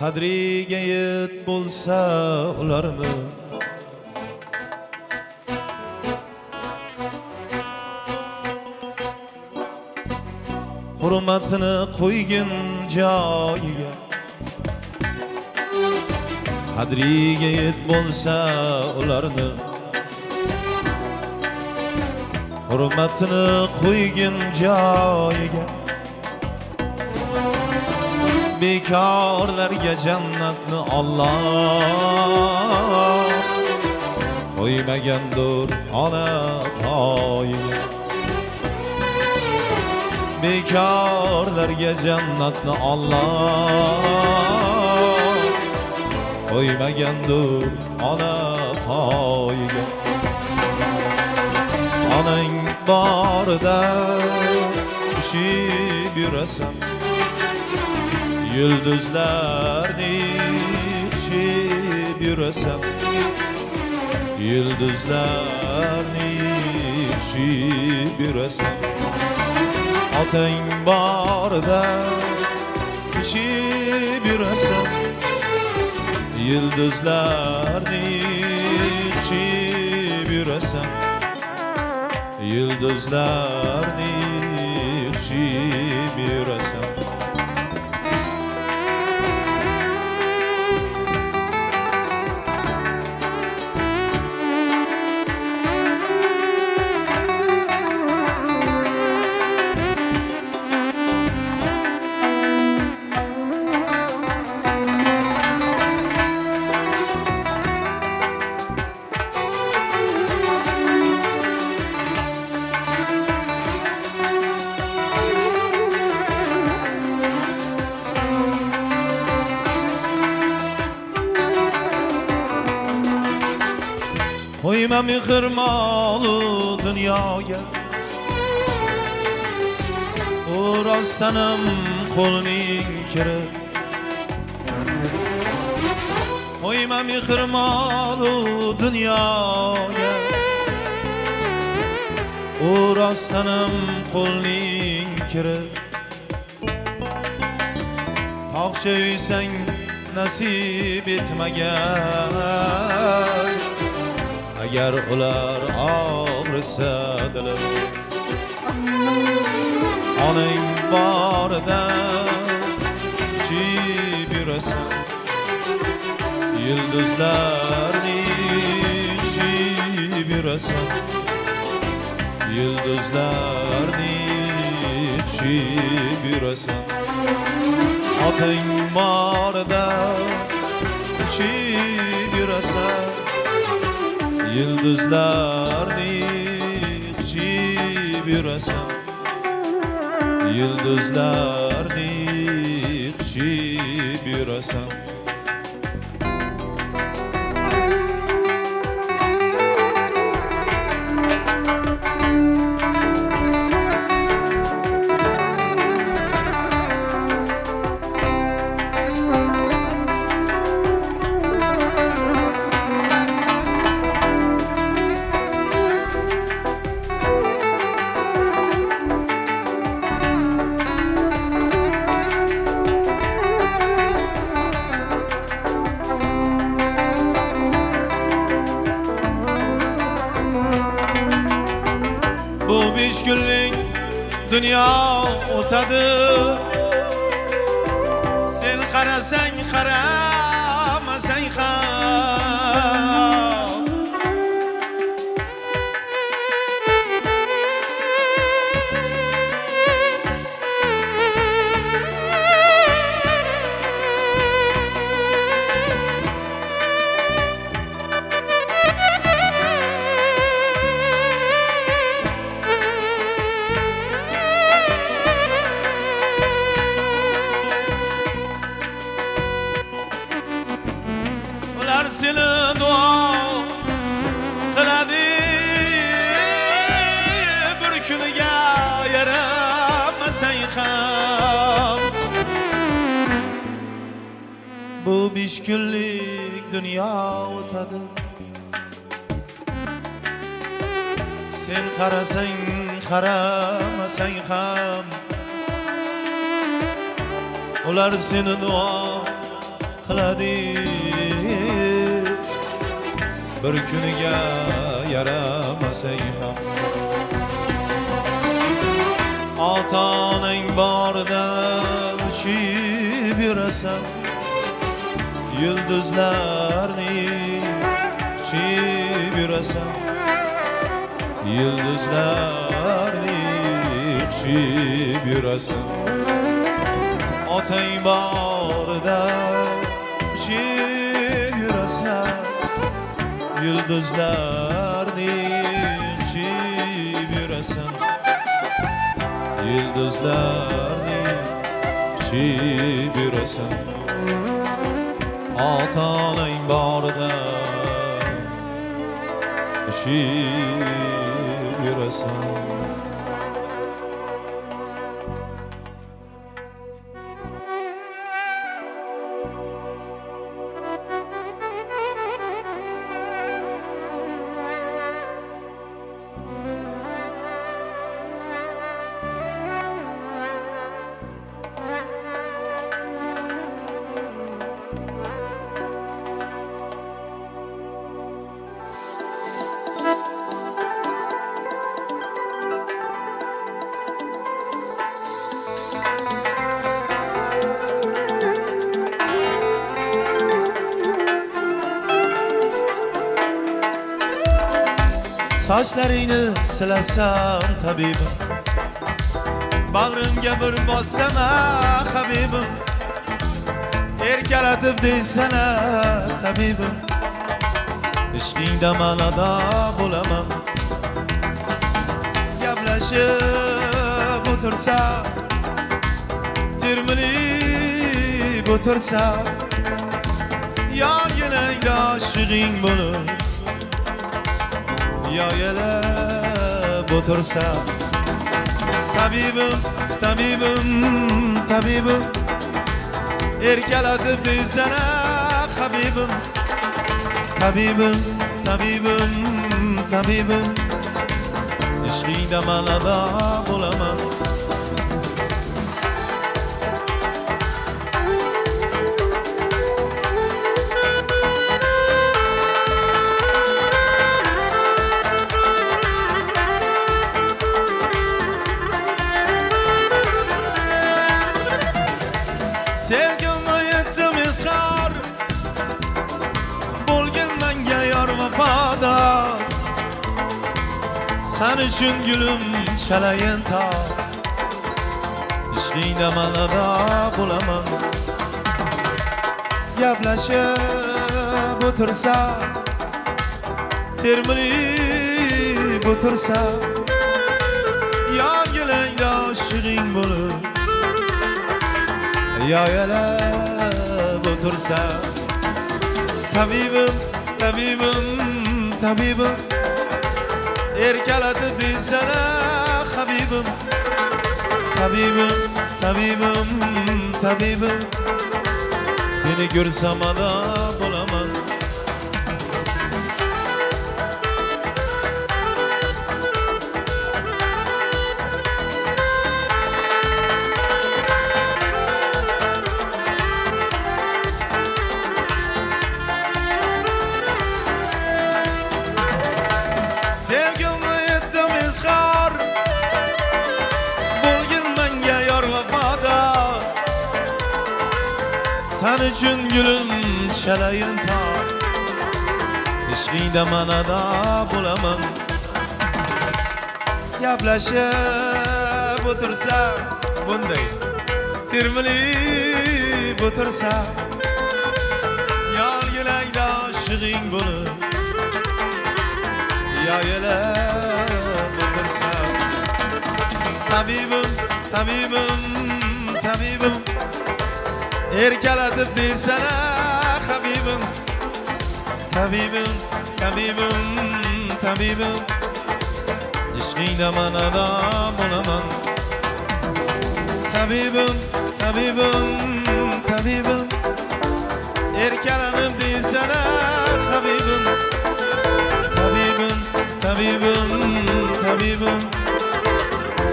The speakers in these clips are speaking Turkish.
qadriga yet bo'lsa ularni hurmatini qo'ygin joyiga qadriga yet bo'lsa ularni hurmatini qo'ygin joyiga bekorlarga jannatni Alloh qo'ymagandir ona poyiga bekorlarga jannatni Alloh qo'ymagandir ona poyiga onang borida ushib yurasan yulduzlarni ichib yurasan yulduzlarni ichib yurasan otang borida ushib yurasan yulduzlarni ichib yurasan yulduzlarni ichib yurasan Qo'yma mehr molu dunyoga u rostanim qo'lning kiri Qo'yma mehr molu dunyoga u rostanim qo'lning kiri Tog'cha uysang nasib etmagan agar ular og'risa dilim onang borida ichib yurasan yulduzlarni ichib yurasan yulduzlarni ichib yurasan otang borida ichib yurasan yulduzlarni ichib yurasan yulduzlarni ichib yurasan Bu 5 günlük dünya o'tadi Sen qarasang qaramasang ham seni dua qiladi bir kuniga yaramasang ham bu 5 kunlik dunyo o'tadi sen qarasang qaramasang ham ular seni duo qiladi. Bir kuniga yaramasang ham ota-onang borida uchib yurasan, yulduzlarni quchib yurasan, yulduzlarni quchib yurasan. Otang borida uchib yurasan, yulduzlarni quchib yurasan, yulduzlarni quchib yurasan. Ota-onang borida uchib yurasan. Sochlaringni silasam tabibim, bag'rimga bir bossam habibim, erkalatib deysana tabibim, ishqingda manada bo'laman. Gaplashib o'tirsa, termilib o'tirsa, yonginangda shig'ing bo'lib yoyilib o'tirsa, tabibim, tabibim, tabibim, erkalatib deysana habibim, tabibim, tabibim, tabibim, ishqingda manada bo'laman. Sevgimni yetdim izhor, bo'lgin menga yor vafodor. Sen uchun gulim chalayin tor, ishqingda manada bo'laman. Gaplashib o'tirsa, termilib o'tirsa, yongilangda shig'ing bo'lib yoyilib o'tirsa, tabibim, tabibim, tabibim, erkalatib deysana habibim, tabibim, tabibim, tabibim, seni ko'rsam ado bo'laman. Sevgimni yetdim izhor, bo'lgin menga yor vafodor. Sen uchun gulim chalayin tor, ishqingda manada bo'laman. Gaplashib o'tirsa, bunday termilib o'tirsa, yonginangda shig'ing bo'lib yoyilib o'tirsa, tabibim, tabibim, tabibim, erkalatib deysana habibim, tabibim, tabibim, tabibim, ishqingda manada bo'laman. Tabibim, tabibim, tabibim, erkalanib deysana habibim, tabibim, tabibim, tabibim,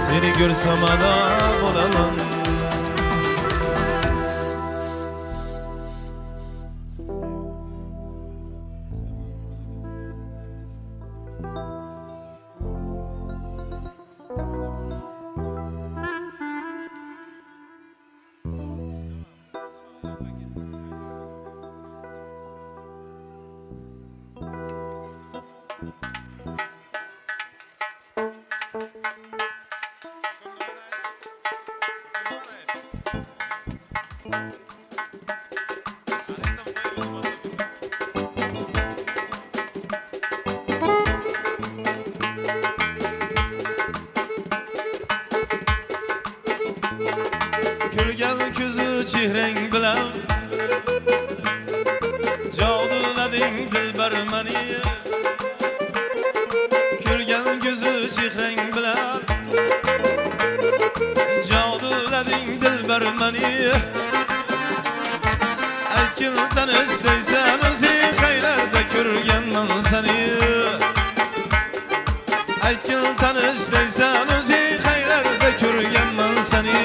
seni ko'rsam ado bo'laman. Kulgan ko'zi chehrang bilan jodulading dilbar mani. Kulgan ko'zi chehrang bilan jodulading dilbar mani. Aytgin tanishlaysan o'zing qaylarda ko'rganman seni. Aytgin tanishlaysan o'zing qaylarda ko'rganman seni.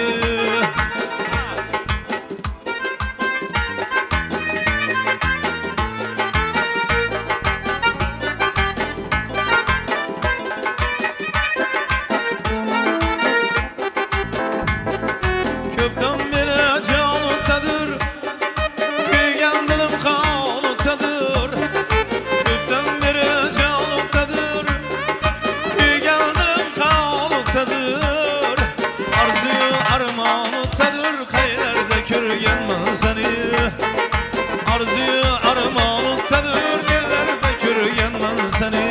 Arzuyu armağanıtadır, yerlerde görüyenmen seni.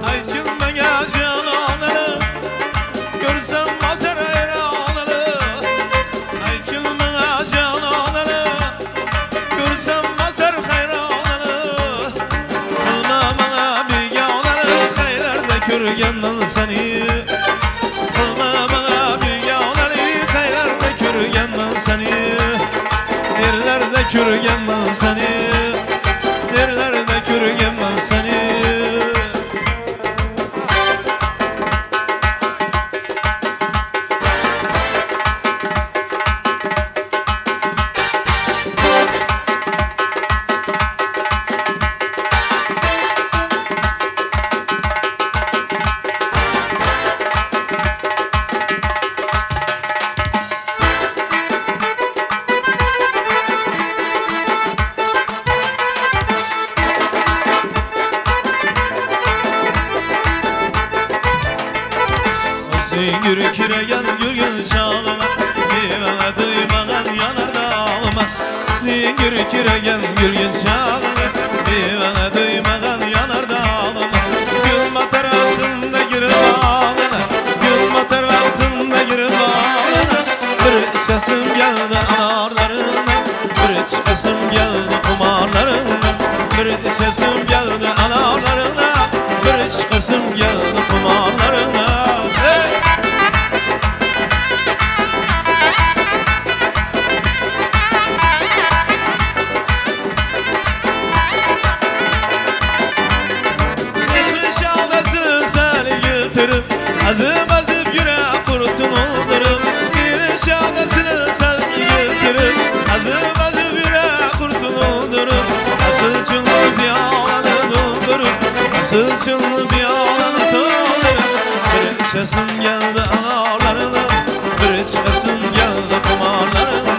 Aytgin bana cananı, görsem mazar hayranını. Aytgin bana cananı, görsem mazar hayranını. Kılma bana biganları, haylarda görüyenmen seni. Kılma bana biganları, haylarda görüyenmen seni. Yerlerde görüyenmen seni. Yerlerde görüyenmen seni. Gürküregen gülgün çağlama, divana duymagan yanar dağıma. Gürküregen gülgün çağlama, divana duymagan yanar dağıma. Gül batar altında girip ağlana, gül batar altında girip ağlana. Bir içesim geldi anarlarından, bir çıkasım geldi kumarlarından. Bir içesim geldi anarlarından, bir çıkasım geldi kumarlarından. Azıp azıp yürek kurtuldurum. Bir şahadesini sen getirip azıp azıp yürek kurtuldurum. Asıl çınlı fiyalanı doldurup, asıl çınlı fiyalanı doldurup. Bir içesim geldi analarına, bir içesim geldi kumarlarına.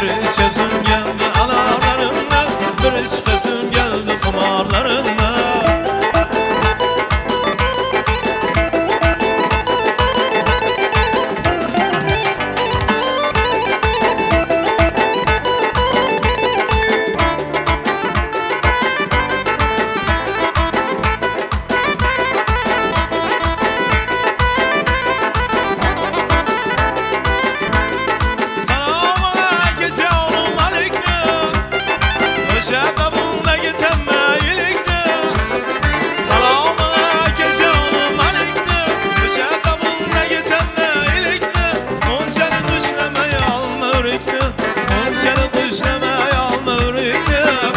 Bir içesim geldi analarına, bir içesim geldi kumarlarına.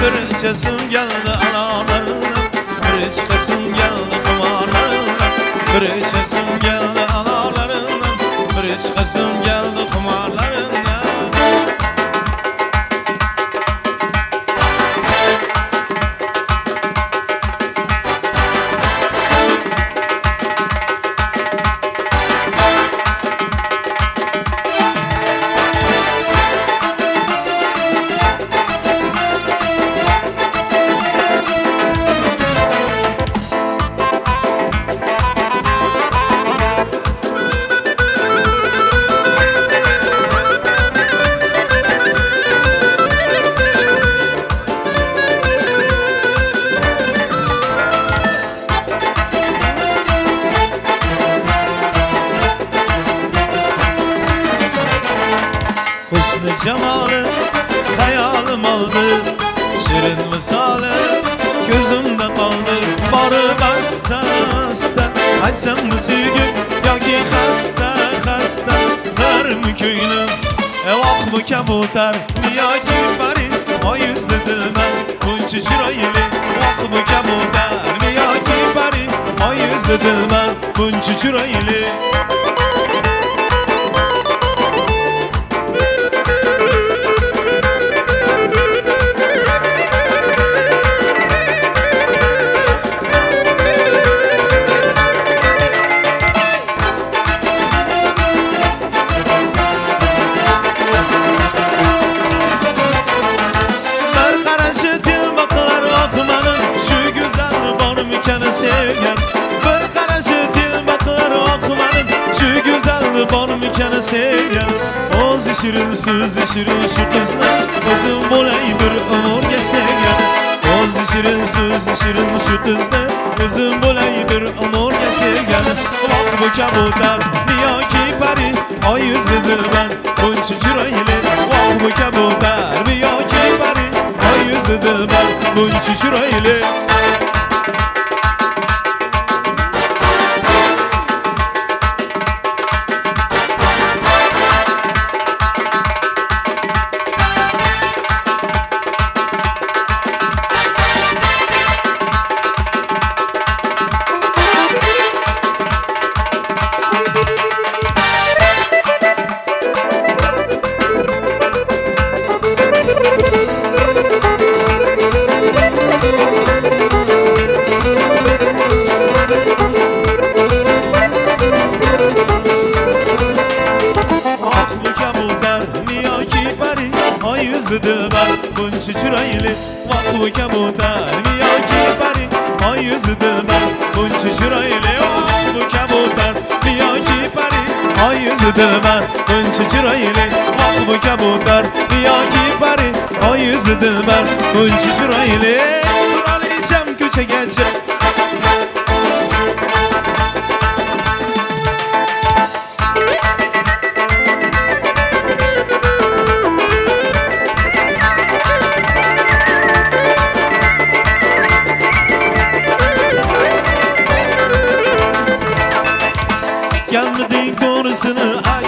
Bir içesim geldi analarına, bir içesim geldi kumarlarına. Bir içesim geldi analarına, bir içesim geldi kumarlarına. hüsnü cemalı hayalim aldı. Şirin misali gözümde kaldı. Barı basta basta açsam mı sevgi yoki hasta hasta her mi köyünü vak mı kabutar yoki bari o yüzlü dilmen bunca çıraylı vak mı kabutar yoki bari o yüzlü dilmen bunca çıraylı. Sevgen bir karışı til bakır okumanın şu güzelliği var mı kanı sevgen Oz şirin söz şirin şu kızlar Kızım bolay bir ömürge sevgen Oz şirin söz şirin şu kızlar Kızım bolay bir ömürge sevgen Vak bu kabutar niye ki pari o yüzlü dilben bunca çıraylı Vak bu kabutar niye ki pari o yüzlü dilben bunca çıraylı. Dilber bunca çıraylı vak bu kabutar niye ki bari o yüzlü dilber bunca çıraylı vak bu kabutar niye ki bari o yüzlü dilber bunca çıraylı vak bu kabutar niye ki bari o yüzlü dilber bunca çıraylı. Kraliçem küçe geçip gelmedin konusunu ay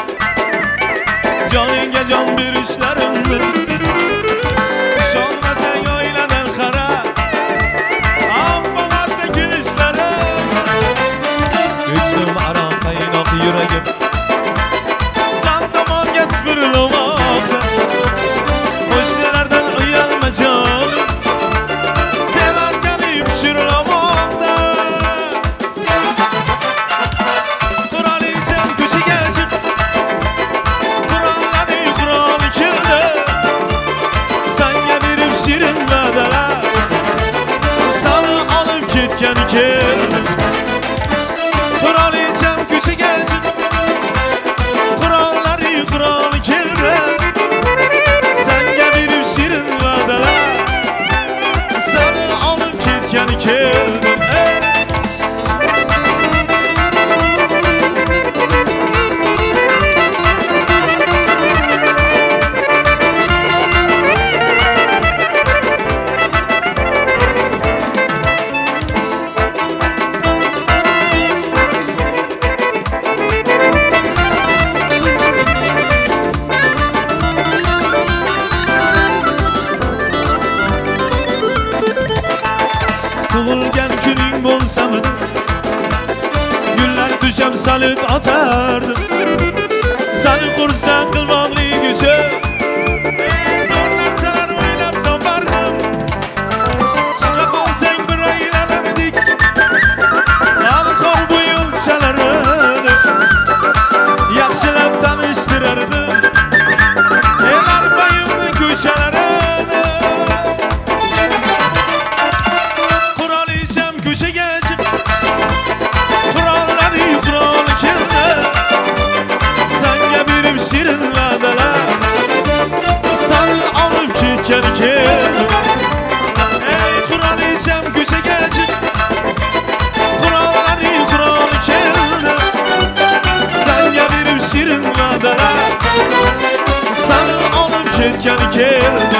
canınga can bir işlerimdir şolma sen oynadan kara ammalarda gülüşlerim yüksüm aram kaynak yüreğim sandamal geç bir lomakta hoşnelerden uyalma canım severken ipşir lomakta şirin bedele sana alıp gitken geldim Kraliçem küçe gelecek kuralları kural kelme sen gelirim şirin bedele sana alıp gitken geldim Tug'ilgan kuning bo'lsami gullar tushab salut atardi seni xursand qilmoqligicha zo'r narsalar o'ylab topardim chiqa qolsang bir aylanardik alqor bu yo'lchalarini yaxshilab tanishtirardim arpayimni ko'chalarini şirin vadalar ketken keldi.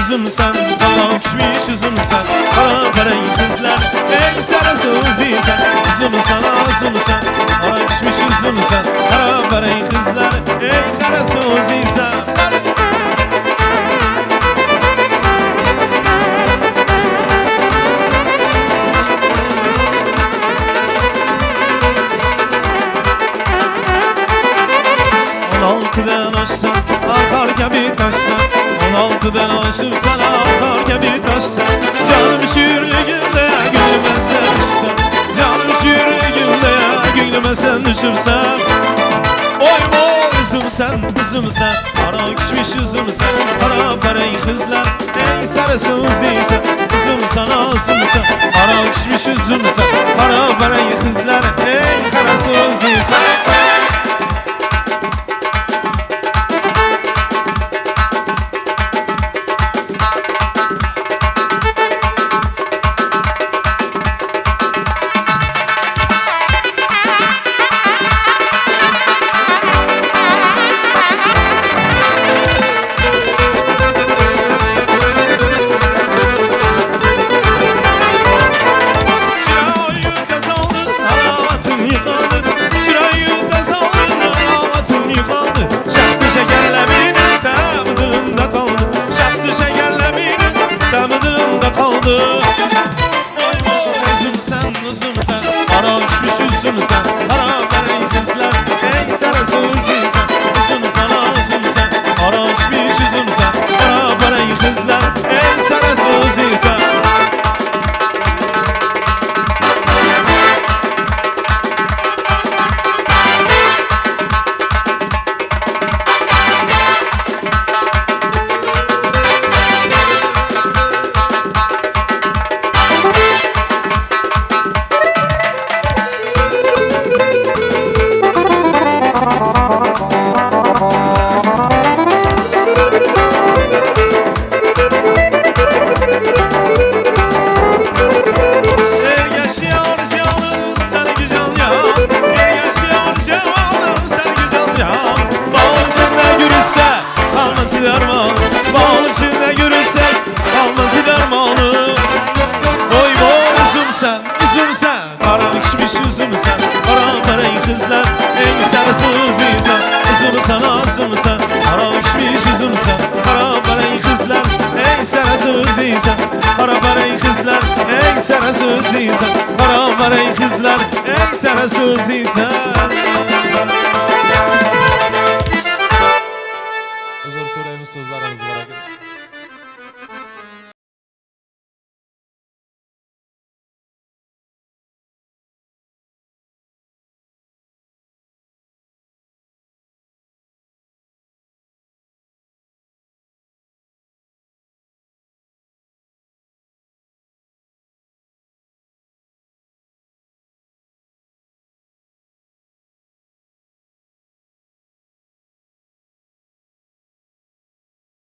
Uzunsan, kala kişmiş uzunsan, kara parayı kızlar, ey sarısı uzunsan. Uzunsan, kala kişmiş uzunsan, kara parayı kızlar, ey karası uzunsan. Altıdan aşsan, arka bir taşsan, 16'dan aşırsan, arka bir taşsan. Canım şiirliğimde gülüme sen düşsen, canım şiirliğimde gülüme sen düşürsen. Oy boy uzunsan, ara kişmiş uzunsan, ara parayı kızlar, ey sarısı uzunsan. Uzunsan, ara kişmiş uzunsan, ara parayı kızlar, ey karası uzunsan. Uzunsan, ara kişmiş uzunsan, ara parayı kızlar, ey sarısı uzunsan. Uzunsan, ara kişmiş uzunsan, ara parayı kızlar, ey sarısı uzunsan. Kalması derman, bağın içinde görürsek kalması dermanı. Boy boy uzunsan, kara kişmiş uzunsan, kara parayı kızlar, ey sarısı uzunsan. Uzunsan, kara kişmiş uzunsan, kara parayı kızlar, ey sarısı uzunsan. Kara parayı kızlar, ey sarısı uzunsan, kara parayı kızlar, ey sarısı uzunsan.